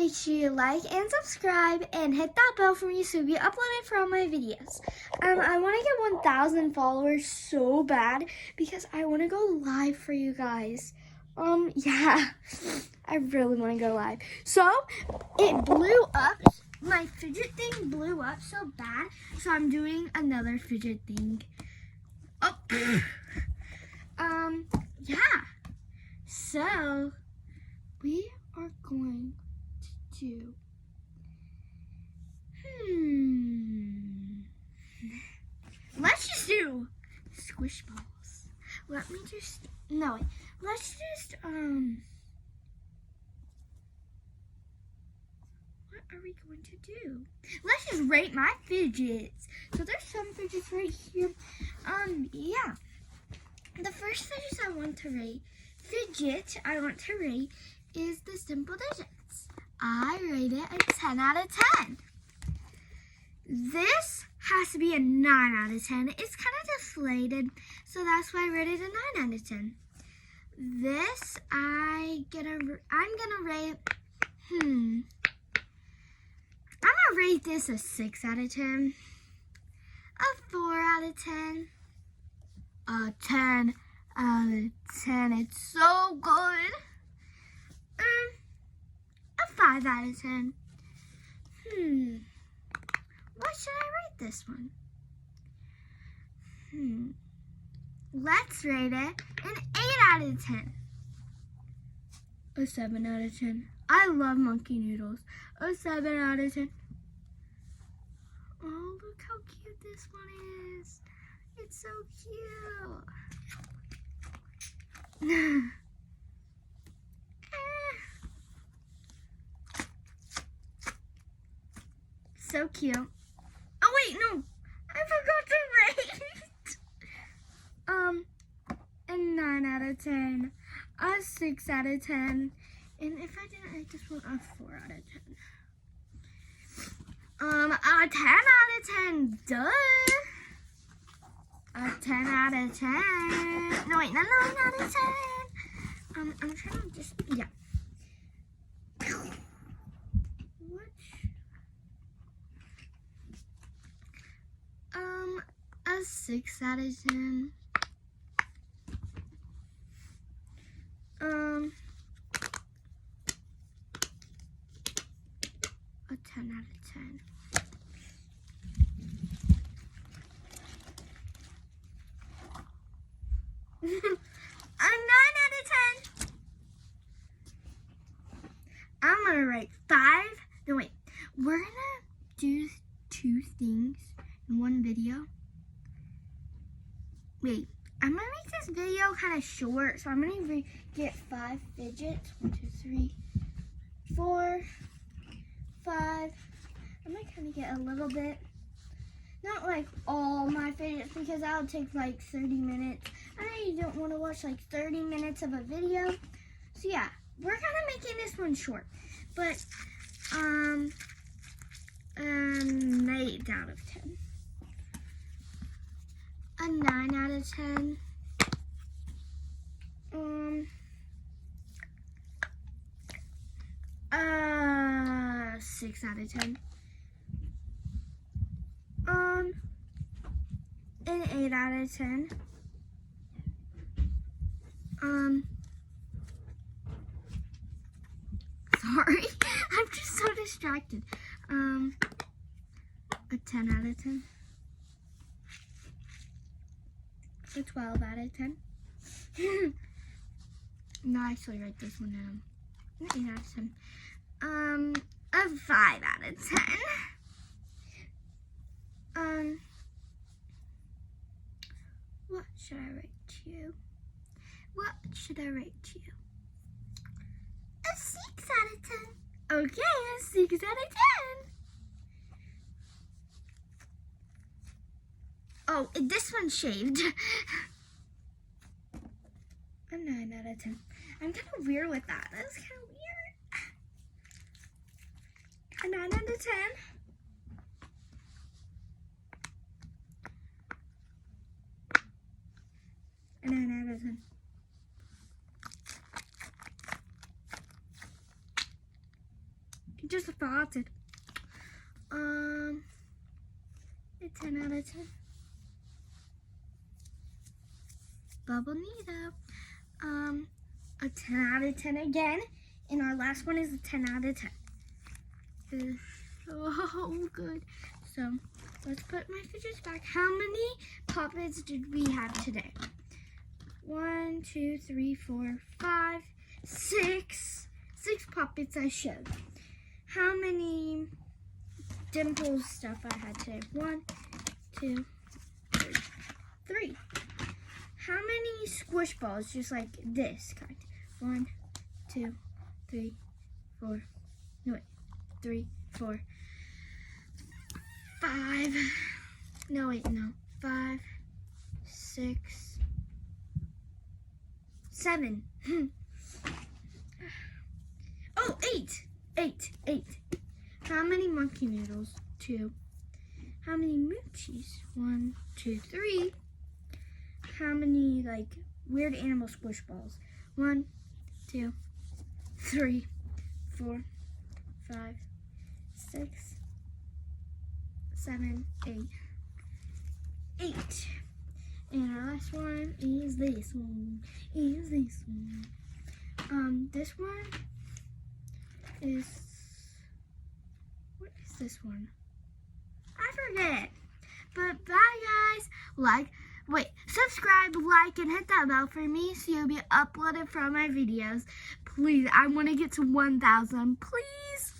make sure you like and subscribe and hit that bell for me so you'll be uploaded for all my videos. I want to get 1,000 followers so bad because I want to go live for you guys. Yeah, I really want to go live. So, it blew up. My fidget thing blew up so bad, so I'm doing another fidget thing. Oh, yeah. So, we are going to do, let's just do squish balls. Let me just, no, wait. Let's just, what are we going to do? Let's just rate my fidgets. So there's some fidgets right here. Yeah. The first fidget I want to rate is the simple digits. I rate it a 10 out of 10. This has to be a 9 out of 10. It's kind of deflated, so that's why I rated a 9 out of 10. This I'm gonna rate this a 6 out of 10, a 4 out of 10, a 10 out of 10. It's so good. A 5 out of 10. What should I rate this one? Let's rate it an 8 out of 10. A 7 out of 10. I love monkey noodles. A 7 out of 10. Oh, look how cute this one is. It's so cute. So cute. Oh wait, no. I forgot to rate. A 9 out of 10. A 6 out of 10. And if I didn't rate this one, a 4 out of 10. A 10 out of 10. Duh. A 10 out of 10. No, wait, no, 9 out of 10. I'm trying to just, yeah. A 6 out of 10. A 10 out of 10. A 9 out of 10. I'm gonna rate 5. No, wait. We're gonna do 2 things in one video. Wait, I'm gonna make this video kind of short, so I'm gonna get 5 fidgets. 1, 2, 3, 4, 5. I'm gonna kind of get a little bit, not like all my fidgets because that would take like 30 minutes. I know you don't want to watch like 30 minutes of a video. So yeah, we're kind of making this one short, but an 8 out of 10. A 9 out of 10. A 6 out of 10. An 8 out of 10. Sorry, I'm just so distracted. A 10 out of 10. A 12 out of 10. No, actually write this one down. An 8 out of 10. A 5 out of 10. What should I rate you? What should I rate you? A 6 out of 10. Okay, a 6 out of 10. Oh, this one's shaved. A 9 out of 10. I'm kind of weird with that. That's kind of weird. A 9 out of 10. A 9 out of 10. just thought it. A 10 out of 10. Bubble Nito. A 10 out of 10 again. And our last one is a 10 out of 10. It's so good. So let's put my fidgets back. How many puppets did we have today? 1, 2, 3, 4, 5, 6. 6 puppets I showed. How many dimples stuff I had today? 1, 2, 3. How many squish balls? Just like this kind. 1, 2, 3, 4. No wait. 3, 4, 5. No wait, no. 5, 6, 7. Oh, 8. 8. How many monkey noodles? 2. How many moochies? 1, 2, 3. How many like weird animal squish balls? 1, 2, 3, 4, 5, 6, 7, 8. 8. And our last one is this one. This one is, what is this one? I forget. But bye guys. Subscribe, like, and hit that bell for me so you'll be uploaded from my videos. Please, I want to get to 1,000. Please.